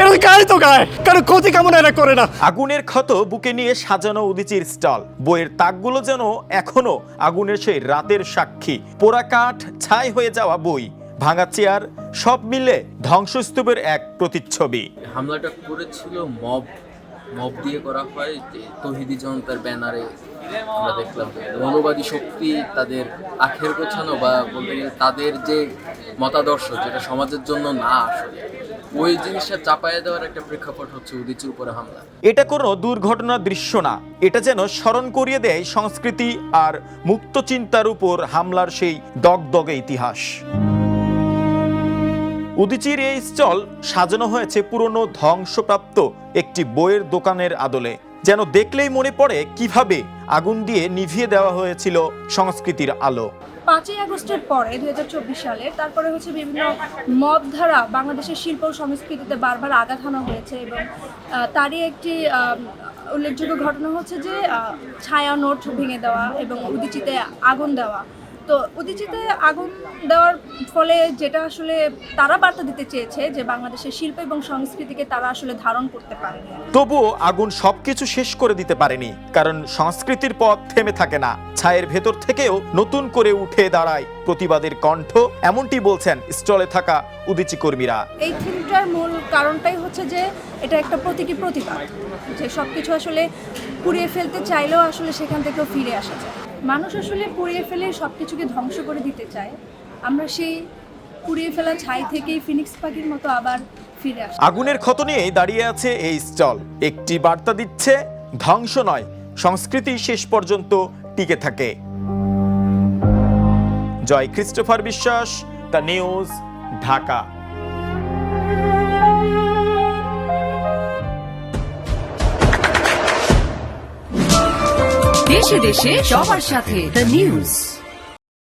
এটা গায়ে তো গায়ে, কারো ক্ষতি কামনা এরা করে না। আগুনের ক্ষত বুকে নিয়ে সাজানো উদীচীর স্টল, বইয়ের তাকগুলো যেন এখনো আগুনের সেই রাতের সাক্ষী। পোড়া কাঠ, ছাই হয়ে যাওয়া বই, ভাঙা চেয়ার, সব মিলে ধ্বংসস্তূপের এক প্রতিচ্ছবি। হামলাটা করেছিল মব দিয়ে করা হয়, যে তৌহিদি জনতার ব্যানারে। আমরা দেখলাম মৌলবাদী শক্তি তাদের আখের গোছানো বা বলতে গেলে তাদের যে মতাদর্শ, যেটা সমাজের জন্য না, আসলে ওই জিনিসটা চাপায়ে দেওয়ার একটা প্রেক্ষাপট হচ্ছে উদীচীর উপরে হামলা। এটা কোনো দুর্ঘটনার দৃশ্য না, এটা যেন স্মরণ করিয়ে দেয় সংস্কৃতি আর মুক্ত চিন্তার উপর হামলার সেই দগদগে ইতিহাস। উদীচীর এই স্টল সাজানো হয়েছে পুরনো ধ্বংসপ্রাপ্ত একটি বইয়ের দোকানের আদলে, যেন দেখলেই মনে পড়ে কিভাবে আগুন দিয়ে নিভিয়ে দেওয়া হয়েছিল সংস্কৃতির আলো। 5ই আগস্টের পরে 2024 সালে তারপরে হচ্ছে বিভিন্ন মব ধারা বাংলাদেশের শিল্প ও সংস্কৃতিতে বারবার আঘাত হানা হয়েছে, এবং তারই একটি উল্লেখযোগ্য ঘটনা হচ্ছে যে ছায়া নোট ভেঙে দেওয়া এবং উদীচীতে আগুন দেওয়া। তো উদীচীতে আগুন দেওয়ার ফলে যেটা আসলে তারা বার্তা দিতে চেয়েছে যে বাংলাদেশের শিল্প এবং সংস্কৃতিকে তারা আসলে ধারণ করতে পারেনি। তবুও আগুন সবকিছু শেষ করে দিতে পারেনি, কারণ সংস্কৃতির পথ থেমে থাকে না। ছায়ের ভেতর থেকেও নতুন করে উঠে দাঁড়ায় প্রতিবাদের কণ্ঠ, এমনটি বলছেন স্টলে থাকা উদীচী কর্মীরা। এই থিমটার মূল কারণটাই হচ্ছে যে এটা একটা প্রতীকী প্রতিবাদ, যে সবকিছু আসলে পুড়িয়ে ফেলতে চাইলেও আসলে সেখান থেকেও ফিরে আসা যায়। মানুষ আসলে পুড়িয়ে ফেলে সবকিছুকে ধ্বংস করে দিতে চায়, আমরা সেই পুড়িয়ে ফেলা ছাই থেকেই ফিনিক্স পাখির মতো আবার ফিরে আসি। আগুনের ক্ষত নিয়েই দাঁড়িয়ে আছে এই স্টল, একটি বার্তা দিচ্ছে ধ্বংস নয়, সংস্কৃতি শেষ পর্যন্ত টিকে থাকে। জয় ক্রিস্টোফার বিশ্বাস, দ্য নিউজ, ঢাকা। দেশে দেশে সবার সাথে দ্য নিউজ।